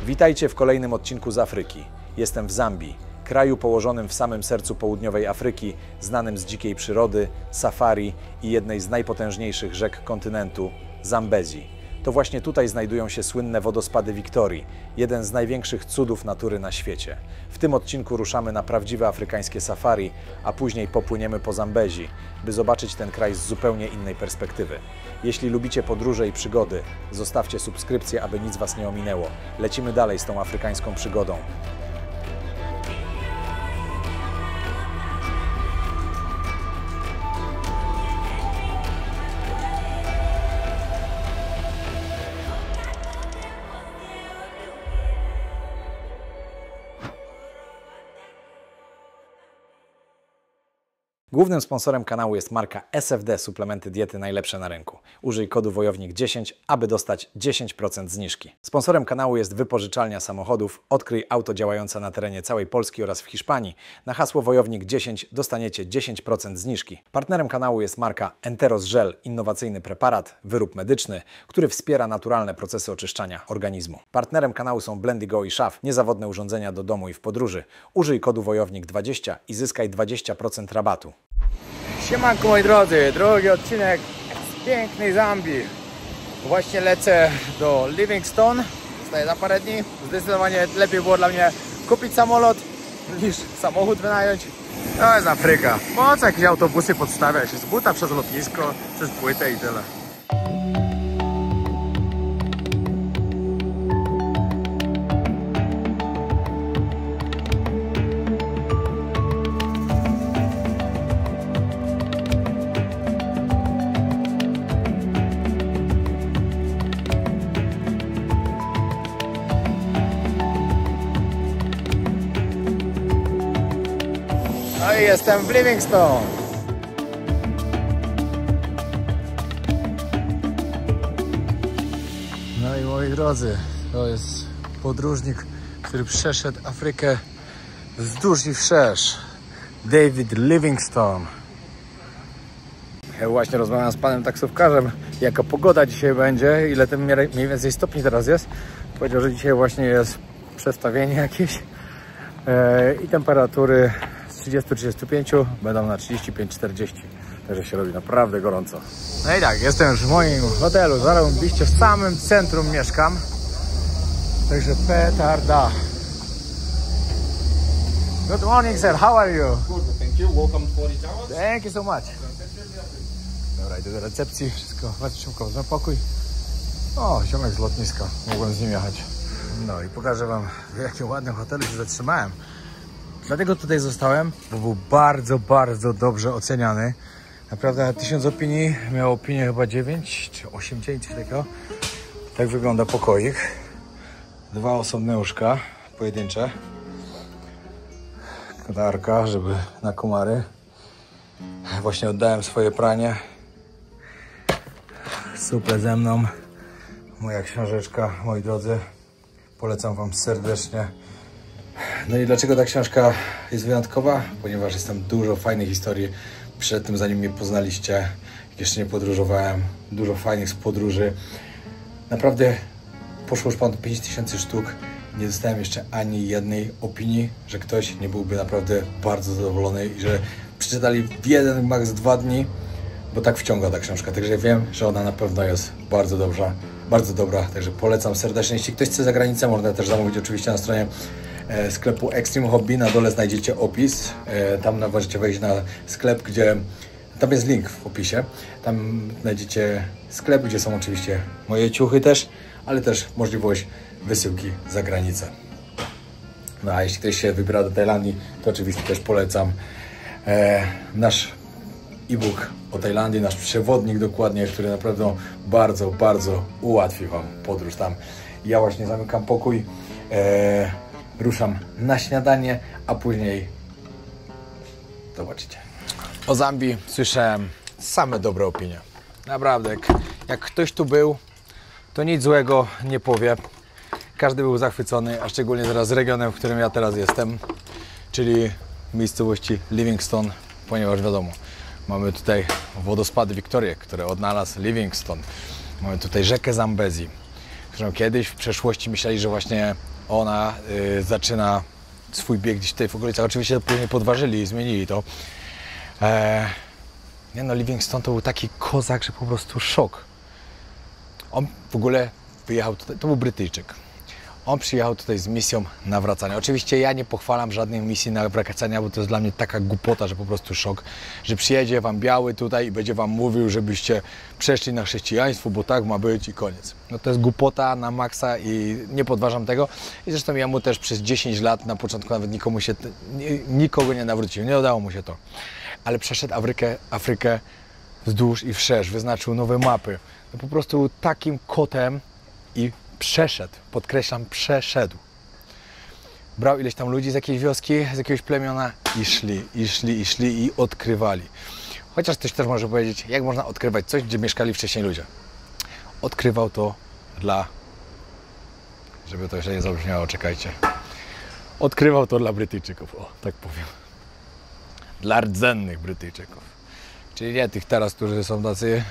Witajcie w kolejnym odcinku z Afryki. Jestem w Zambii, kraju położonym w samym sercu południowej Afryki, znanym z dzikiej przyrody, safari i jednej z najpotężniejszych rzek kontynentu – Zambezi. To właśnie tutaj znajdują się słynne wodospady Wiktorii, jeden z największych cudów natury na świecie. W tym odcinku ruszamy na prawdziwe afrykańskie safari, a później popłyniemy po Zambezi, by zobaczyć ten kraj z zupełnie innej perspektywy. Jeśli lubicie podróże i przygody, zostawcie subskrypcję, aby nic Was nie ominęło. Lecimy dalej z tą afrykańską przygodą. Głównym sponsorem kanału jest marka SFD Suplementy Diety najlepsze na rynku. Użyj kodu WOJOWNIK10, aby dostać 10% zniżki. Sponsorem kanału jest wypożyczalnia samochodów. Odkryj auto działające na terenie całej Polski oraz w Hiszpanii. Na hasło WOJOWNIK10 dostaniecie 10% zniżki. Partnerem kanału jest marka Enteros Gel, innowacyjny preparat, wyrób medyczny, który wspiera naturalne procesy oczyszczania organizmu. Partnerem kanału są Blendigo i Szaf, niezawodne urządzenia do domu i w podróży. Użyj kodu WOJOWNIK20 i zyskaj 20% rabatu. Siemanko moi drodzy, drugi odcinek z pięknej Zambii. Właśnie lecę do Livingstone, zostaję na parę dni. Zdecydowanie lepiej było dla mnie kupić samolot niż samochód wynająć. To jest Afryka. Po co jakieś autobusy podstawia się z buta przez lotnisko, przez płytę i tyle. No i jestem w Livingstone. No i moi drodzy, to jest podróżnik, który przeszedł Afrykę wzdłuż i wszerz. David Livingstone. Ja właśnie rozmawiam z panem taksówkarzem, jaka pogoda dzisiaj będzie, ile ten mniej więcej stopni teraz jest. Powiedział, że dzisiaj właśnie jest przestawienie jakieś i temperatury z 30-35 będą na 35-40, także się robi naprawdę gorąco. No i tak, jestem już w moim hotelu, zarobiście w samym centrum mieszkam, także petarda. Good morning sir, how are you? Good, thank you. Welcome to Polish Towers. Thank you so much. Dobra, idę do recepcji, wszystko szybko na pokój. O, ziomek z lotniska, mogłem z nim jechać. No i pokażę wam, w jakim ładnym hotelu się zatrzymałem. Dlatego tutaj zostałem, bo był bardzo, bardzo dobrze oceniany. Naprawdę na 1000 opinii, miał opinię chyba 9 czy 8, coś takiego. Tak wygląda pokoik. 2 osobne łóżka, pojedyncze. Kadarka, żeby na komary. Właśnie oddałem swoje pranie. Super ze mną. Moja książeczka, moi drodzy. Polecam wam serdecznie. No i dlaczego ta książka jest wyjątkowa? Ponieważ jest tam dużo fajnych historii przed tym, zanim mnie poznaliście, jak jeszcze nie podróżowałem. Dużo fajnych z podróży. Naprawdę poszło już ponad 5000 sztuk. Nie dostałem jeszcze ani jednej opinii, że ktoś nie byłby naprawdę bardzo zadowolony i że przeczytali w 1, max 2 dni, bo tak wciąga ta książka. Także wiem, że ona na pewno jest bardzo dobra. Także polecam serdecznie. Jeśli ktoś chce za granicę, można też zamówić oczywiście na stronie sklepu Extreme Hobby. Na dole znajdziecie opis. Tam możecie wejść na sklep, gdzie tam jest link w opisie. Tam znajdziecie sklep, gdzie są oczywiście moje ciuchy też, ale też możliwość wysyłki za granicę. No a jeśli ktoś się wybiera do Tajlandii, to oczywiście też polecam nasz e-book o Tajlandii, nasz przewodnik dokładnie, który naprawdę bardzo ułatwi wam podróż tam. Ja właśnie zamykam pokój, ruszam na śniadanie, a później zobaczycie. O Zambii słyszałem same dobre opinie. Naprawdę, jak ktoś tu był, to nic złego nie powie. Każdy był zachwycony, a szczególnie teraz regionem, w którym ja teraz jestem, czyli miejscowości Livingstone, ponieważ wiadomo, mamy tutaj wodospady Wiktorię, które odnalazł Livingstone. Mamy tutaj rzekę Zambezi, którą kiedyś w przeszłości myśleli, że właśnie ona zaczyna swój bieg gdzieś tutaj w okolicach. Oczywiście później podważyli i zmienili to. Nie no, Livingstone to był taki kozak, że po prostu szok. On w ogóle wyjechał tutaj, to był Brytyjczyk. On przyjechał tutaj z misją nawracania. Oczywiście ja nie pochwalam żadnej misji nawracania, bo to jest dla mnie taka głupota, że po prostu szok, że przyjedzie wam biały tutaj i będzie wam mówił, żebyście przeszli na chrześcijaństwo, bo tak ma być i koniec. No to jest głupota na maksa i nie podważam tego. I zresztą ja mu też przez 10 lat na początku nawet nikogo nie nawrócił, nie udało mu się to. Ale przeszedł Afrykę wzdłuż i wszerz, wyznaczył nowe mapy. No po prostu takim kotem i przeszedł, podkreślam, przeszedł. Brał ileś tam ludzi z jakiejś wioski, z jakiegoś plemiona i szli i odkrywali. Chociaż ktoś też może powiedzieć, jak można odkrywać coś, gdzie mieszkali wcześniej ludzie. Odkrywał to dla, żeby to jeszcze nie zabrzmiało, czekajcie. Odkrywał to dla Brytyjczyków, o, tak powiem. Dla rdzennych Brytyjczyków. Czyli nie tych teraz, którzy są tacy,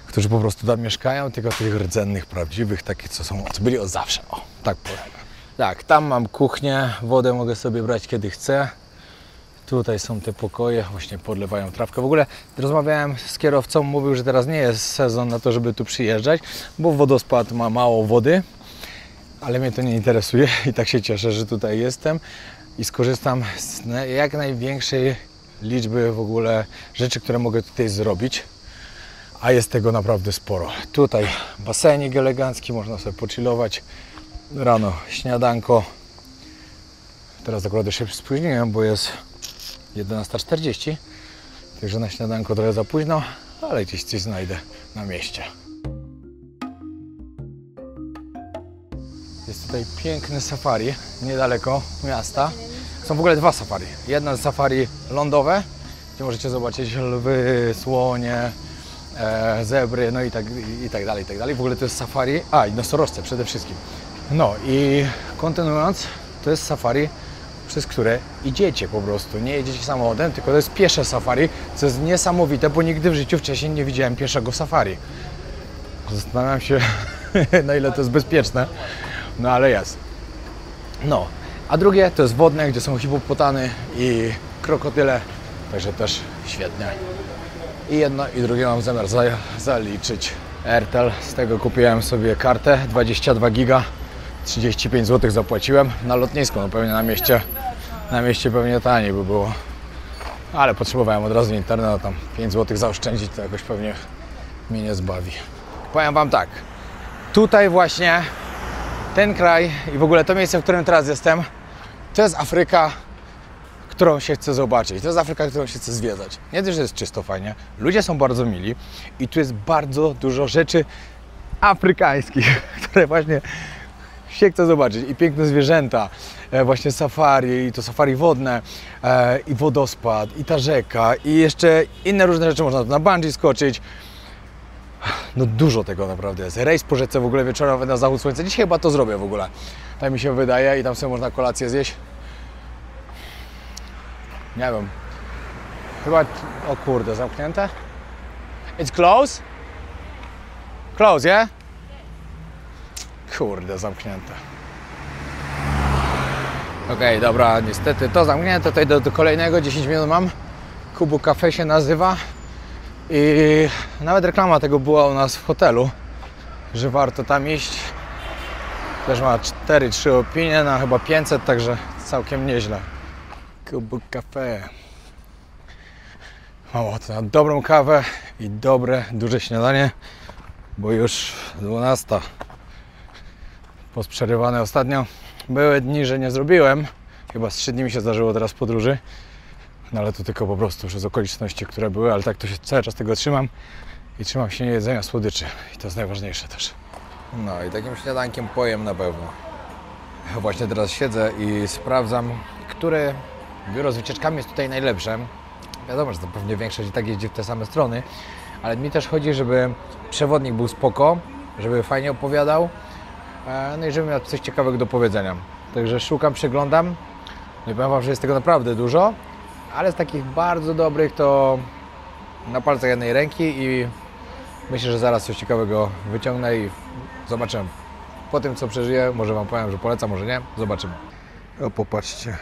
którzy po prostu tam mieszkają, tylko tych rdzennych, prawdziwych, takich, co byli od zawsze. O, tak powiem. Tak, tam mam kuchnię, wodę mogę sobie brać kiedy chcę. Tutaj są te pokoje, właśnie podlewają trawkę. W ogóle rozmawiałem z kierowcą, mówił, że teraz nie jest sezon na to, żeby tu przyjeżdżać, bo wodospad ma mało wody, ale mnie to nie interesuje i tak się cieszę, że tutaj jestem i skorzystam z jak największej liczby w ogóle rzeczy, które mogę tutaj zrobić. A jest tego naprawdę sporo. Tutaj basenik elegancki, można sobie pochillować. Rano śniadanko. Teraz akurat się spóźniłem, bo jest 11:40. Także na śniadanko trochę za późno, ale gdzieś coś znajdę na mieście. Jest tutaj piękne safari, niedaleko miasta. Są w ogóle dwa safari. Jedno safari lądowe, gdzie możecie zobaczyć lwy, słonie, zebry, no i tak dalej. W ogóle to jest safari, i nosorożce przede wszystkim. No i kontynuując, to jest safari, przez które idziecie po prostu. Nie jedziecie samochodem, tylko to jest piesze safari, co jest niesamowite, bo nigdy w życiu wcześniej nie widziałem pieszego safari. Zastanawiam się, na ile to jest bezpieczne, no ale jest. No, a drugie to jest wodne, gdzie są hipopotamy i krokodyle, także też świetnie. I jedno i drugie mam zamiar zaliczyć. Airtel, z tego kupiłem sobie kartę 22 giga, 35 zł zapłaciłem na lotnisku, no pewnie na mieście pewnie taniej by było. Ale potrzebowałem od razu internet, no tam 5 zł zaoszczędzić, to jakoś pewnie mnie nie zbawi. Powiem wam tak, tutaj właśnie ten kraj i w ogóle to miejsce, w którym teraz jestem, to jest Afryka, którą się chce zobaczyć. To jest Afryka, którą się chce zwiedzać. Nie tylko, że jest czysto, fajnie. Ludzie są bardzo mili i tu jest bardzo dużo rzeczy afrykańskich, które właśnie się chce zobaczyć. I piękne zwierzęta, właśnie safari, i to safari wodne, i wodospad, i ta rzeka, i jeszcze inne różne rzeczy. Można tu na bungee skoczyć. No dużo tego naprawdę jest. Rejs po rzece w ogóle wieczorowy na zachód słońca. Dzisiaj chyba to zrobię w ogóle. Tak mi się wydaje i tam sobie można kolację zjeść. Nie wiem. Chyba... O kurde, zamknięte? It's closed? Close, yeah? Kurde, zamknięte. Okej, dobra, niestety to zamknięte. Tutaj do kolejnego, 10 minut mam. Kubu Cafe się nazywa. I nawet reklama tego była u nas w hotelu, że warto tam iść. Też ma 4-3 opinie na chyba 500, także całkiem nieźle. Kubu Cafe. Mam ochotę na dobrą kawę i dobre, duże śniadanie, bo już 12. Posprzerywane ostatnio. Były dni, że nie zrobiłem. Chyba z 3 dni mi się zdarzyło teraz w podróży. No ale to tylko po prostu przez okoliczności, które były, ale tak to się cały czas tego trzymam i trzymam się nie jedzenia słodyczy i to jest najważniejsze też. No i takim śniadankiem pojem na pewno. Właśnie teraz siedzę i sprawdzam, które biuro z wycieczkami jest tutaj najlepsze. Wiadomo, że to pewnie większość i tak jeździ w te same strony, ale mi też chodzi, żeby przewodnik był spoko, żeby fajnie opowiadał, no i żeby miał coś ciekawego do powiedzenia. Także szukam, przeglądam. Nie powiem wam, że jest tego naprawdę dużo, ale z takich bardzo dobrych to na palcach jednej ręki i Myślę, że zaraz coś ciekawego wyciągnę i zobaczymy. Po tym, co przeżyję, może Wam powiem, że polecam, może nie. Zobaczymy. O, popatrzcie.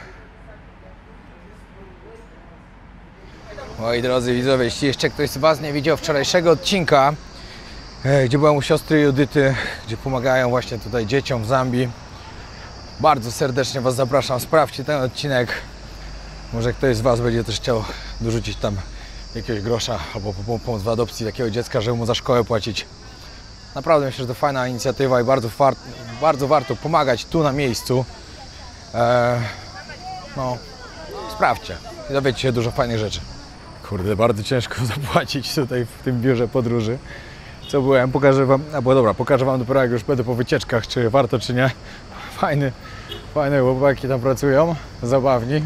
Moi drodzy widzowie, jeśli jeszcze ktoś z Was nie widział wczorajszego odcinka, gdzie byłem u siostry Judyty, gdzie pomagają właśnie tutaj dzieciom w Zambii, bardzo serdecznie Was zapraszam, sprawdźcie ten odcinek. Może ktoś z Was będzie też chciał dorzucić tam jakiegoś grosza albo pomóc w adopcji takiego dziecka, żeby mu za szkołę płacić. Naprawdę myślę, że to fajna inicjatywa i bardzo warto pomagać tu na miejscu. No, sprawdźcie i dowiecie się dużo fajnych rzeczy. Kurde, bardzo ciężko zapłacić tutaj w tym biurze podróży. Co byłem, pokażę Wam, pokażę Wam dopiero jak już będę po wycieczkach, czy warto, czy nie. Fajne chłopaki tam pracują, zabawni.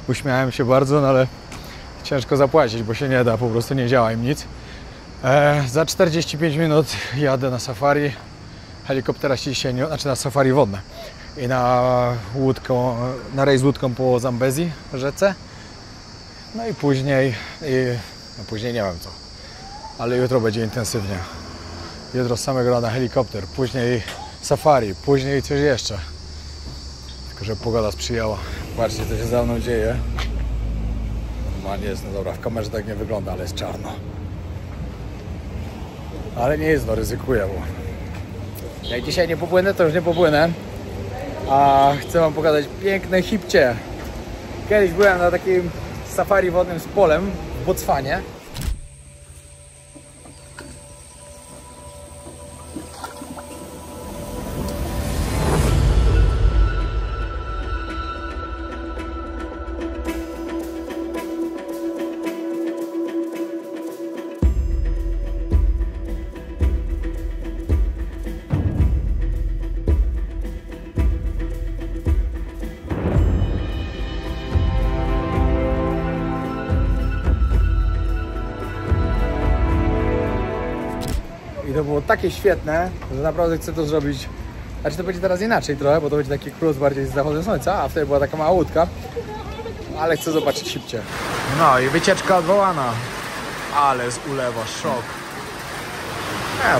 Uśmiałem się bardzo, no ale ciężko zapłacić, bo się nie da, po prostu nie działa im nic. Za 45 minut jadę na safari. Helikoptera się dzisiaj nie, znaczy na safari wodne. I na rejs łódką po Zambezi rzece. No i później, później nie wiem co, ale jutro będzie intensywnie. Jutro z samego rana helikopter, później safari, później coś jeszcze. Tylko że pogoda sprzyjała. Patrzcie, co się za mną dzieje. Normalnie jest, no dobra, w kamerze tak nie wygląda, ale jest czarno. Ale nie jest, no ryzykuję, bo jak dzisiaj nie popłynę, to już nie popłynę. A chcę Wam pokazać piękne Chipcie. Kiedyś byłem na takim safari wodnym z polem w Botswanie. I to było takie świetne, że naprawdę chcę to zrobić. Znaczy to będzie teraz inaczej trochę, bo to będzie taki cruise bardziej z zachodem słońca, a wtedy była taka mała łódka. Ale chcę zobaczyć szybciej. No i wycieczka odwołana. Ale z ulewa, szok.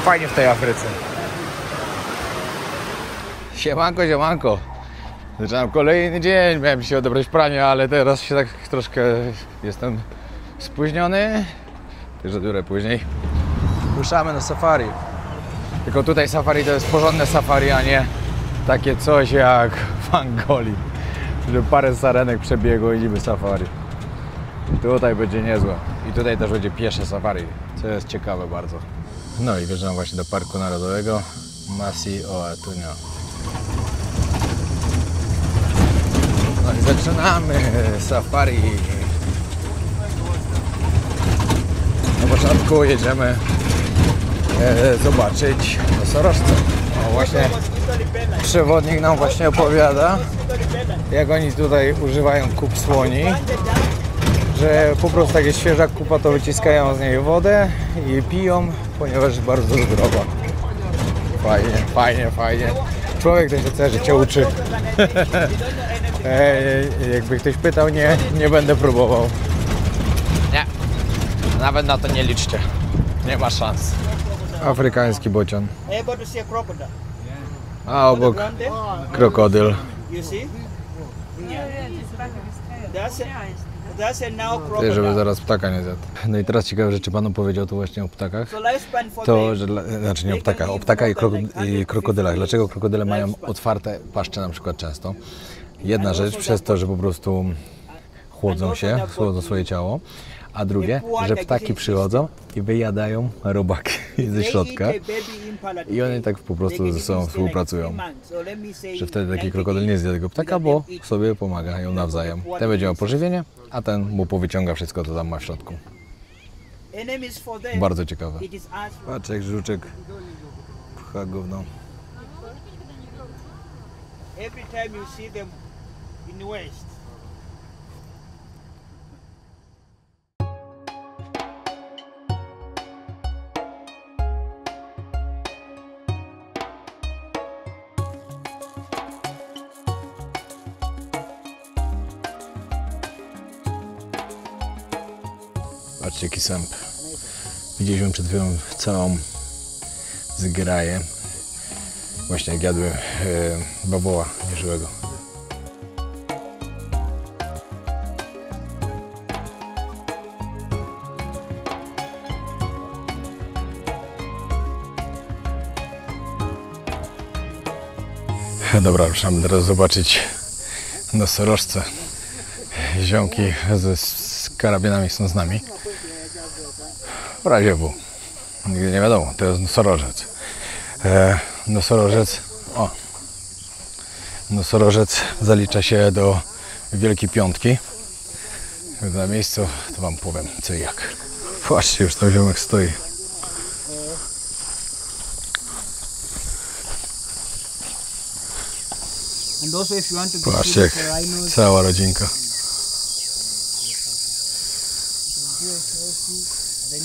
Fajnie w tej Afryce. Siemanko. Zaczynam kolejny dzień, miałem się odebrać pranie, ale teraz się tak troszkę jestem spóźniony. Także biorę później. Ruszamy na safari. Tylko tutaj safari to jest porządne safari, a nie takie coś jak w Angolii, że parę sarenek przebiegło i niby safari. Tutaj będzie niezłe. I tutaj też będzie piesze safari, co jest ciekawe bardzo. No i wjeżdżam właśnie do Parku Narodowego Masai Atunya. No i zaczynamy safari. Na początku jedziemy zobaczyć nosorożce. No właśnie przewodnik nam właśnie opowiada, jak oni tutaj używają kup słoni, że po prostu jak jest świeża kupa, to wyciskają z niej wodę i piją, ponieważ jest bardzo zdrowa. Fajnie. Człowiek to się chce, że cię uczy. Jakby ktoś pytał, nie będę próbował. Nie, nawet na to nie liczcie. Nie ma szans. Afrykański bocian. A obok krokodyl. Żeby zaraz ptaka nie zjadł. No i teraz ciekawe rzeczy Panu powiedział tu właśnie o ptakach. To, że, znaczy nie o ptakach, o ptakach i krokodylach. Dlaczego krokodyle mają otwarte paszcze na przykład często? Jedna rzecz, przez to, że po prostu chłodzą swoje ciało. A drugie, że ptaki przychodzą i wyjadają robaki ze środka i one tak po prostu ze sobą współpracują, że wtedy taki krokodyl nie zje tego ptaka, bo sobie pomagają nawzajem. Ten będzie miał pożywienie, a ten mu powyciąga wszystko, co tam ma w środku. Bardzo ciekawe. Patrz, jak żuczek pcha gówno. Patrzcie, jaki sęp. Widzieliśmy przed chwilą całą zgraję. Właśnie jak jadłem bawoła nieżyłego. Dobra, ruszamy teraz zobaczyć nosorożce. Ziomki z karabinami są z nami. W razie W. Nigdy nie wiadomo, to jest nosorożec. Nosorożec zalicza się do Wielkiej Piątki. Na miejscu to wam powiem co i jak. Patrzcie, już tam ziomek stoi. Patrzcie, jak cała rodzinka.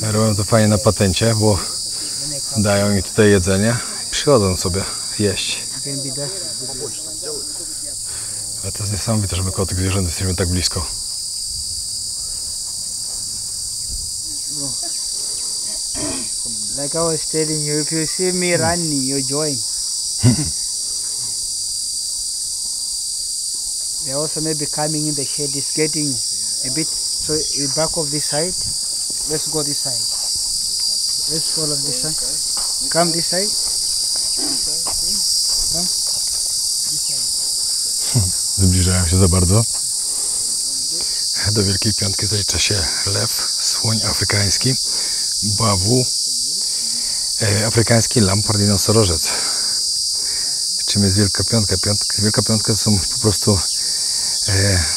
Robią to fajnie na patencie, bo dają mi tutaj jedzenie i przychodzą sobie jeść. Ale to jest niesamowite, że my koło tych zwierząt jesteśmy tak blisko. Like I was telling you, if you see me running, you join. They also may be coming in the shed, it's getting a bit, so back of this side, let's go this side. Let's follow this side. Come this side. Come. This side. Zbliżają się za bardzo. Do Wielkiej Piątki zalicza się lew, słoń afrykański, bawu, afrykański lampart i nosorożec. Czym jest Wielka Piątka? Wielka Piątka to są po prostu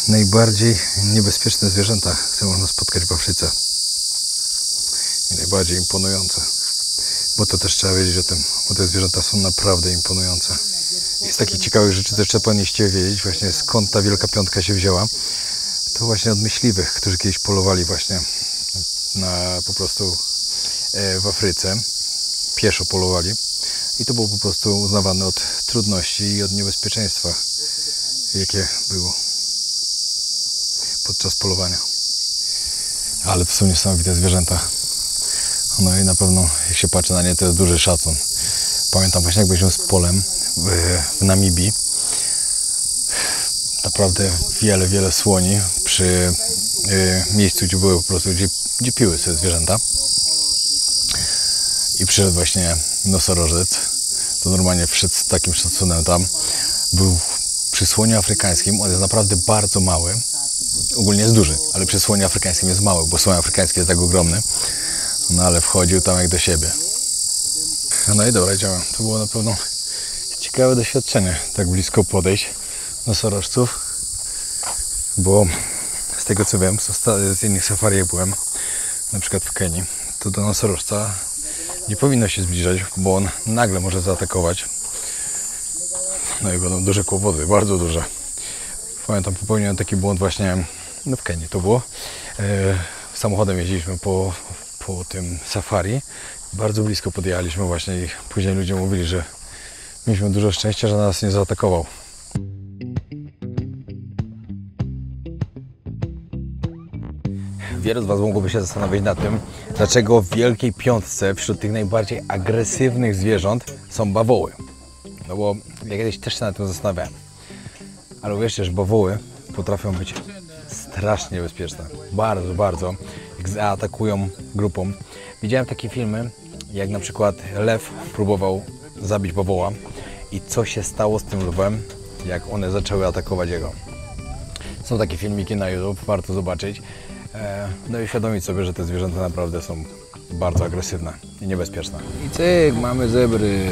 najbardziej niebezpieczne zwierzęta, które można spotkać w Afryce. I najbardziej imponujące. Bo to też trzeba wiedzieć o tym, bo te zwierzęta są naprawdę imponujące. Jest takich ciekawych rzeczy, też trzeba powinniście wiedzieć właśnie skąd ta Wielka Piątka się wzięła. To właśnie od myśliwych, którzy kiedyś polowali właśnie po prostu w Afryce. Pieszo polowali. I to było po prostu uznawane od trudności i od niebezpieczeństwa, jakie było podczas polowania. Ale to są niesamowite zwierzęta. No i na pewno jak się patrzy na nie, to jest duży szacun. Pamiętam właśnie jak byliśmy z Polem w Namibii. Naprawdę wiele słoni przy miejscu, gdzie były po prostu, gdzie piły sobie zwierzęta. I przyszedł właśnie nosorożec. To normalnie wszedł z takim szacunem tam. Był przy słoniu afrykańskim, on jest naprawdę bardzo mały. Ogólnie jest duży, ale przy słoniu afrykańskim jest mały, bo słoń afrykański jest tak ogromny. No ale wchodził tam jak do siebie. No i dobra, działa. To było na pewno ciekawe doświadczenie, tak blisko podejść nosorożców. Bo z tego co wiem, z innych safari jak byłem, na przykład w Kenii, to do nosorożca nie powinno się zbliżać, bo on nagle może zaatakować. No i będą duże kłopoty, bardzo duże. Pamiętam, popełniłem taki błąd właśnie w Kenii to było. Samochodem jeździliśmy po tym safari. Bardzo blisko podjechaliśmy właśnie i później ludzie mówili, że mieliśmy dużo szczęścia, że nas nie zaatakował. Wielu z Was mogłoby się zastanowić nad tym, dlaczego w Wielkiej Piątce wśród tych najbardziej agresywnych zwierząt są bawoły. No bo ja kiedyś też się nad tym zastanawiałem. Ale uwierzcie, że bawoły potrafią być strasznie niebezpieczne. Bardzo. Jak zaatakują grupą. Widziałem takie filmy, jak na przykład lew próbował zabić bawoła i co się stało z tym lwem, jak one zaczęły atakować jego. Są takie filmiki na YouTube, warto zobaczyć. No i uświadomić sobie, że te zwierzęta naprawdę są bardzo agresywne i niebezpieczne. I cyk, mamy zebry.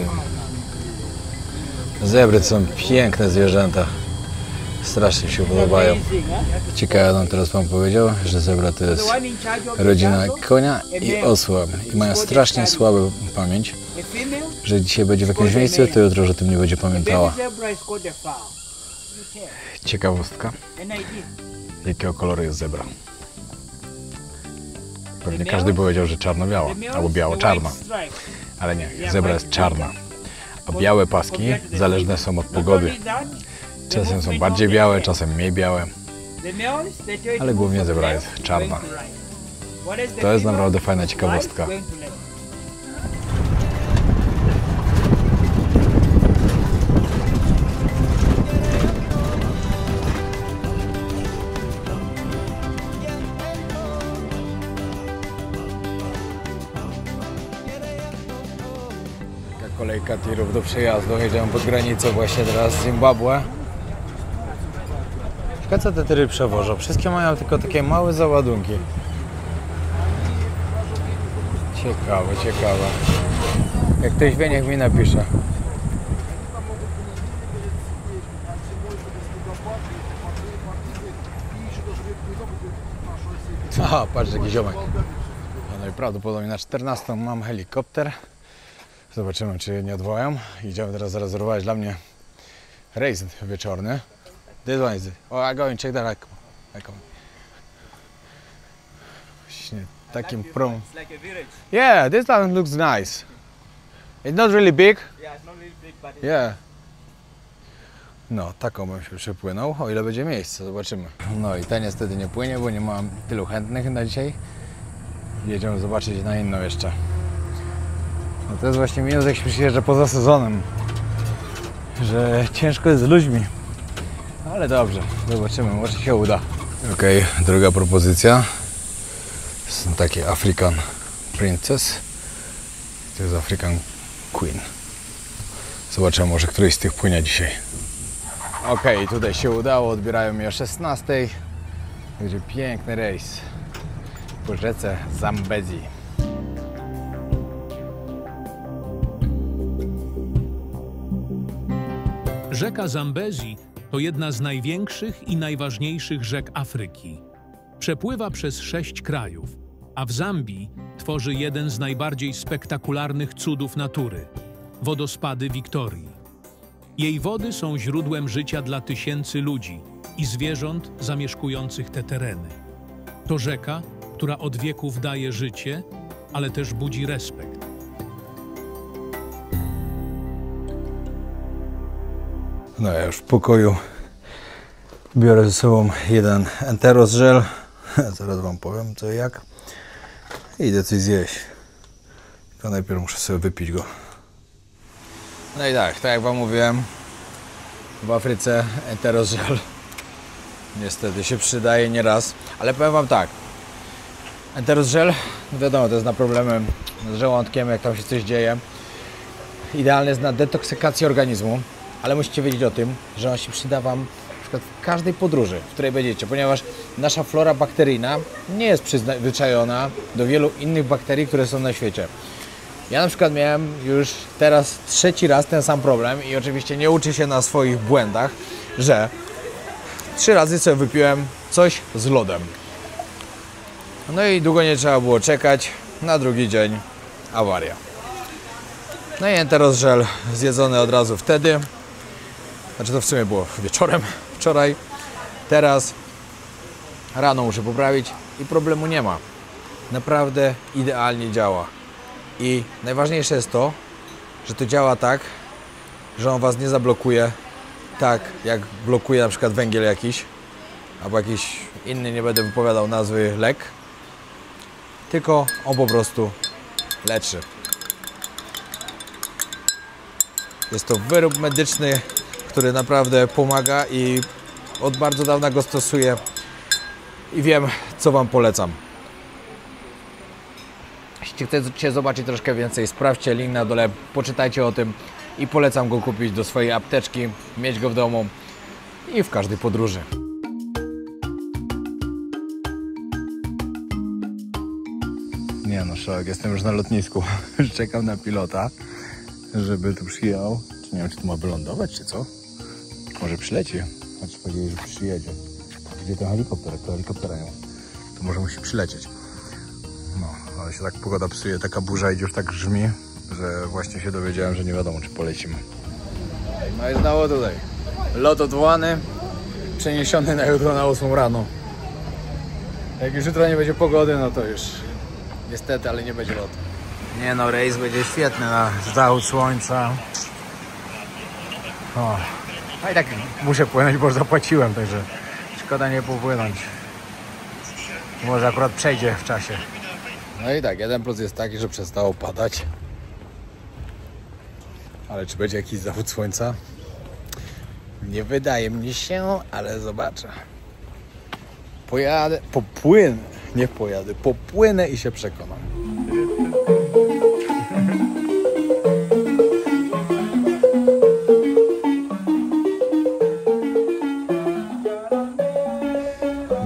Zebry to są piękne zwierzęta. Strasznie się podobają. Ciekawe nam teraz Pan powiedział, że zebra to jest rodzina konia i osła. I mają strasznie słabą pamięć, że dzisiaj będzie w jakimś miejscu, to jutro już o tym nie będzie pamiętała. Ciekawostka. Jakiego koloru jest zebra? Pewnie każdy powiedział, że czarno-biała albo biało-czarna. Ale nie, zebra jest czarna. A białe paski zależne są od pogody. Czasem są bardziej białe, czasem mniej białe. Ale głównie zebra jest czarna. To jest naprawdę fajna ciekawostka. Kolejka tirów do przejazdu. Jedziemy pod granicę właśnie teraz z Zimbabwe. Ciekawe co te tiry przewożą. Wszystkie mają tylko takie małe załadunki. Ciekawe, ciekawe. Jak ktoś wie, niech mi napisze. Aha, patrz jaki ziomek. No i prawdopodobnie na 14 mam helikopter. Zobaczymy, czy nie odwołają. Idziemy teraz zarezerwować dla mnie rejs wieczorny. This one is it. Oh, I go and check that. Właśnie takim prom. Yeah, this one looks nice. It's not really big. Yeah, it's not really big, but Yeah. No, taką bym się przepłynął, o ile będzie miejsce, zobaczymy. No i ta niestety nie płynie, bo nie mam tylu chętnych na dzisiaj. Jedziemy zobaczyć na inną jeszcze. No to jest właśnie minus, jak się przyjeżdża poza sezonem, że ciężko jest z ludźmi. Ale dobrze, zobaczymy, może się uda. Okej, druga propozycja. Są takie African Princess. To jest African Queen. Zobaczymy, może któryś z tych płynie dzisiaj. Okej, tutaj się udało, odbierają mnie o 16. Będzie piękny rejs po rzece Zambezi. Rzeka Zambezi to jedna z największych i najważniejszych rzek Afryki. Przepływa przez 6 krajów, a w Zambii tworzy jeden z najbardziej spektakularnych cudów natury – wodospady Wiktorii. Jej wody są źródłem życia dla tysięcy ludzi i zwierząt zamieszkujących te tereny. To rzeka, która od wieków daje życie, ale też budzi respekt. No ja już w pokoju biorę ze sobą jeden Enteros żel. Zaraz wam powiem co i jak. I idę coś zjeść. Tylko najpierw muszę sobie wypić go. No i tak jak wam mówiłem, w Afryce Enteros żel niestety się przydaje nieraz. Ale powiem wam tak, Enteros żel, wiadomo, to jest na problemy z żołądkiem, jak tam się coś dzieje. Idealny jest na detoksykację organizmu. Ale musicie wiedzieć o tym, że on się przyda wam na przykład w każdej podróży, w której będziecie, ponieważ nasza flora bakteryjna nie jest przyzwyczajona do wielu innych bakterii, które są na świecie. Ja na przykład miałem już teraz 3. raz ten sam problem i oczywiście nie uczę się na swoich błędach, że 3 razy sobie wypiłem coś z lodem. No i długo nie trzeba było czekać, na drugi dzień awaria. No i Enteros żel zjedzony od razu wtedy. Znaczy to w sumie było wieczorem, wczoraj. Teraz rano muszę poprawić i problemu nie ma. Naprawdę idealnie działa. I najważniejsze jest to, że to działa tak, że on was nie zablokuje tak jak blokuje na przykład węgiel jakiś albo jakiś inny, nie będę wypowiadał nazwy, lek. Tylko on po prostu leczy. Jest to wyrób medyczny, który naprawdę pomaga i od bardzo dawna go stosuję i wiem, co wam polecam. Jeśli chcecie zobaczyć troszkę więcej, sprawdźcie link na dole, poczytajcie o tym i polecam go kupić do swojej apteczki, mieć go w domu i w każdej podróży. Nie no, szok, jestem już na lotnisku. Czekam na pilota, żeby tu przyjechał. Nie wiem, czy tu ma wylądować, czy co? Może przyleci. Znaczy powiedzieli, że przyjedzie. Gdzie ten helikopter? Jak to helikoptera nie ma. To może musi przylecieć. No, ale się tak pogoda psuje, taka burza idzie, już tak grzmi, że właśnie się dowiedziałem, że nie wiadomo, czy polecimy. No i znowu tutaj. Lot odwołany, przeniesiony na jutro na 8 rano. Jak już jutro nie będzie pogody, no to już niestety, ale nie będzie lotu. Nie no, rejs będzie świetny na zachód słońca. O. A i tak muszę płynąć, bo już zapłaciłem, także szkoda nie popłynąć. Może akurat przejdzie w czasie. No i tak, jeden plus jest taki, że przestało padać. Ale czy będzie jakiś zachód słońca? Nie wydaje mi się, ale zobaczę. Popłynę i się przekonam.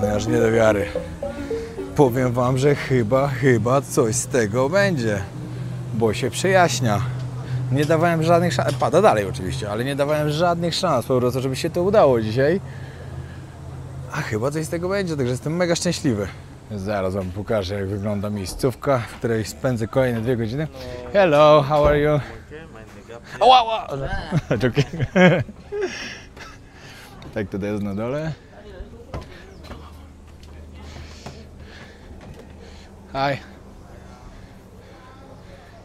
No aż nie do wiary. Powiem wam, że chyba coś z tego będzie, bo się przejaśnia. Nie dawałem żadnych szans, pada dalej oczywiście, ale nie dawałem żadnych szans po prostu, żeby się to udało dzisiaj. A chyba coś z tego będzie, także jestem mega szczęśliwy. Zaraz wam pokażę, jak wygląda miejscówka, w której spędzę kolejne 2 godziny. Hello, how are you? Ała! Tak tutaj jest na dole. Hi.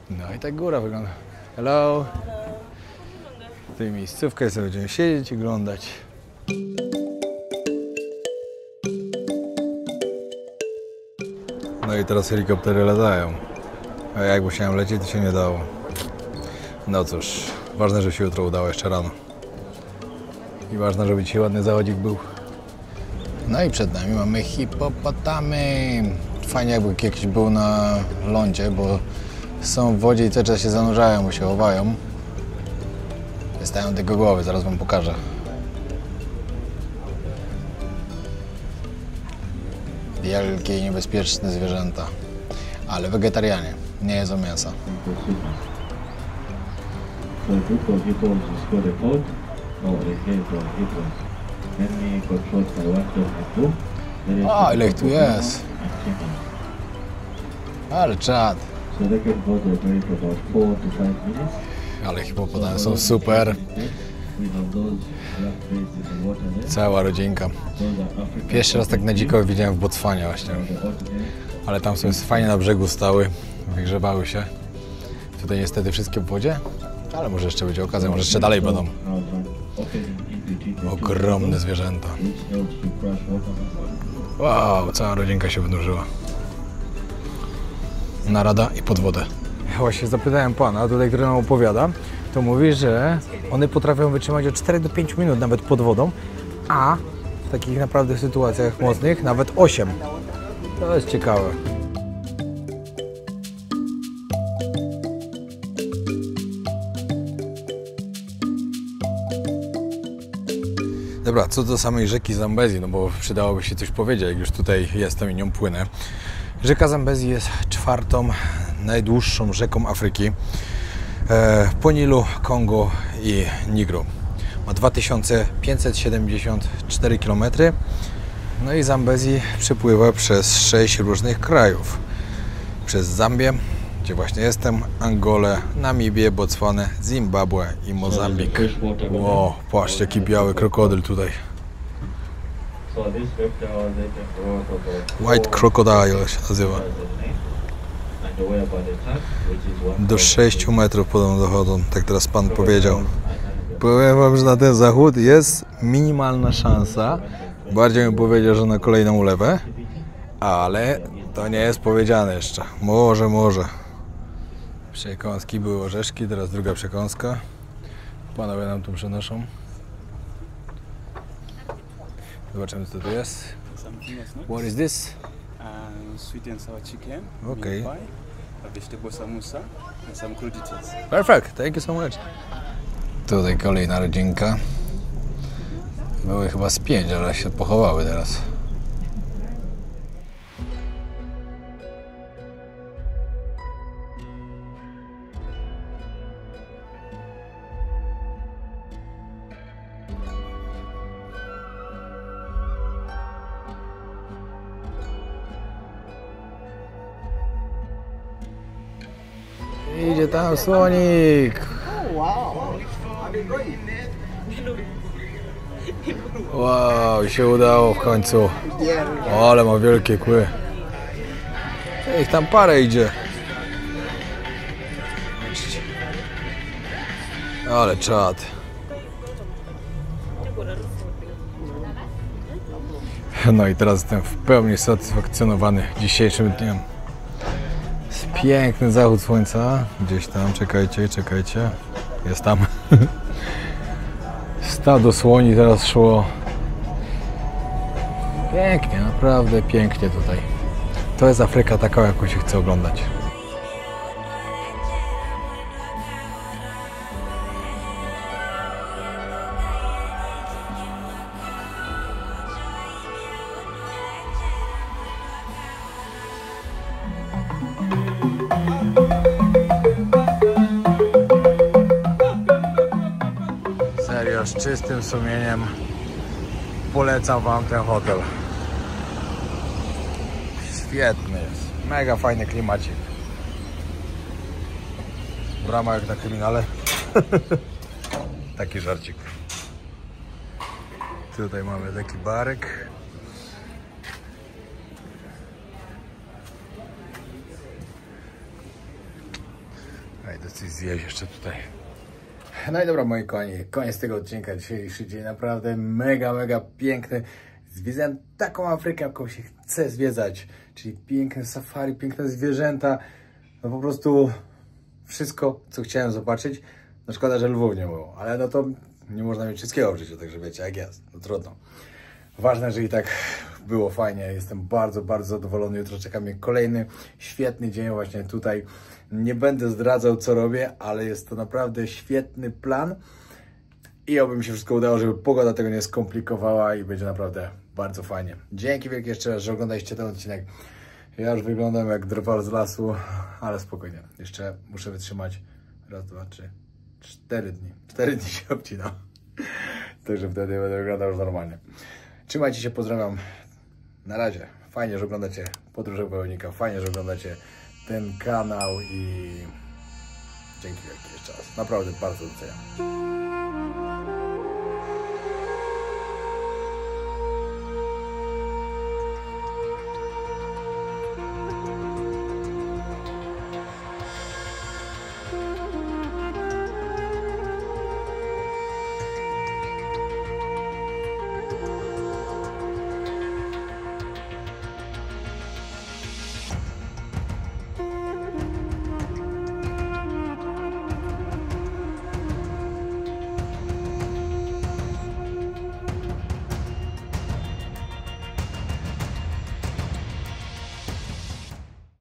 No i tak góra wygląda. Hello. Tutaj miejscówka, sobie będziemy siedzieć i oglądać. No i teraz helikoptery latają. A jak musiałem lecieć, to się nie dało. No cóż, ważne, że się jutro udało jeszcze rano. I ważne, żeby dzisiaj ładny zawodzik był. No i przed nami mamy hipopotamy. Fajnie jakby jakiś był na lądzie, bo są w wodzie i cały czas się zanurzają, bo się chowają. Wystają tego głowy, zaraz wam pokażę. Wielkie i niebezpieczne zwierzęta. Ale wegetarianie, nie jedzą mięsa. O, ile ich tu jest! Ale czad! Ale hipopotamy są super. Cała rodzinka. Pierwszy raz tak na dziko widziałem w Botswanie właśnie. Ale tam sobie fajnie na brzegu stały, wygrzebały się. Tutaj niestety wszystkie w wodzie, ale może jeszcze będzie okazja, może jeszcze dalej będą. Ogromne zwierzęta. Wow, cała rodzinka się wynurzyła. Narada i pod wodę. Ja właśnie zapytałem pana tutaj, który nam opowiada, to mówi, że one potrafią wytrzymać od 4 do 5 minut nawet pod wodą, a w takich naprawdę sytuacjach mocnych nawet 8. To jest ciekawe. Dobra, co do samej rzeki Zambezi, no bo przydałoby się coś powiedzieć, jak już tutaj jestem i nią płynę. Rzeka Zambezi jest 4. najdłuższą rzeką Afryki po Nilu, Kongo i Nigru. Ma 2574 km. No i Zambezi przepływa przez 6 różnych krajów. Przez Zambię, gdzie właśnie jestem, Angolę, Namibię, Botswanę, Zimbabwe i Mozambik. Wow, patrzcie, jaki biały krokodyl tutaj. White Crocodile się nazywa. Do 6 metrów podobno dochodzą, tak teraz pan powiedział. Powiem wam, że na ten zachód jest minimalna szansa. Bardziej bym powiedział, że na kolejną ulewę, ale to nie jest powiedziane jeszcze. Może. Przekąski były orzeszki, teraz druga przekąska. Panowie nam tu przenoszą. Zobaczymy, co tu jest. What is this? Sweet and sour chicken, Okay. meat pie, a vegetable samosa, and some crudités. Perfect, thank you so much. Tutaj kolejna rodzinka. Były chyba z 5, ale się pochowały teraz. Idzie tam słonik! Wow, się udało w końcu. O, ale ma wielkie kły. Ich tam parę idzie. Ale czad. No i teraz jestem w pełni satysfakcjonowany dzisiejszym dniem. Jest piękny zachód słońca. Gdzieś tam, czekajcie. Jest tam. Stado słoni teraz szło. Pięknie, naprawdę pięknie tutaj. To jest Afryka taka, jaką się chce oglądać. Serio, z czystym sumieniem polecam wam ten hotel. Świetny jest, mega fajny klimacik. Brama jak na kryminale. Taki żarcik. Tutaj mamy taki barek. Idę coś zjeść jeszcze tutaj. No i dobra, moi kochani, koniec tego odcinka. Dzisiejszy dzień naprawdę mega piękny. Zwiedzałem taką Afrykę, jaką się chce zwiedzać. Czyli piękne safari, piękne zwierzęta. No po prostu wszystko, co chciałem zobaczyć. No szkoda, że Lwów nie było, ale no to nie można mieć wszystkiego w życiu, także wiecie jak jest, no trudno. Ważne, że i tak było fajnie. Jestem bardzo zadowolony. Jutro czeka mnie kolejny świetny dzień właśnie tutaj. Nie będę zdradzał, co robię, ale jest to naprawdę świetny plan i oby mi się wszystko udało, żeby pogoda tego nie skomplikowała i będzie naprawdę bardzo fajnie. Dzięki wielkie jeszcze raz, że oglądaliście ten odcinek. Ja już wyglądam jak drwal z lasu, ale spokojnie. Jeszcze muszę wytrzymać 1, 2, 3, 4 dni. 4 dni się obcinam. Także wtedy będę wyglądał już normalnie. Trzymajcie się, pozdrawiam. Na razie. Fajnie, że oglądacie Podróże Wojownika. Fajnie, że oglądacie ten kanał i dzięki wielkie jeszcze raz. Naprawdę bardzo doceniam.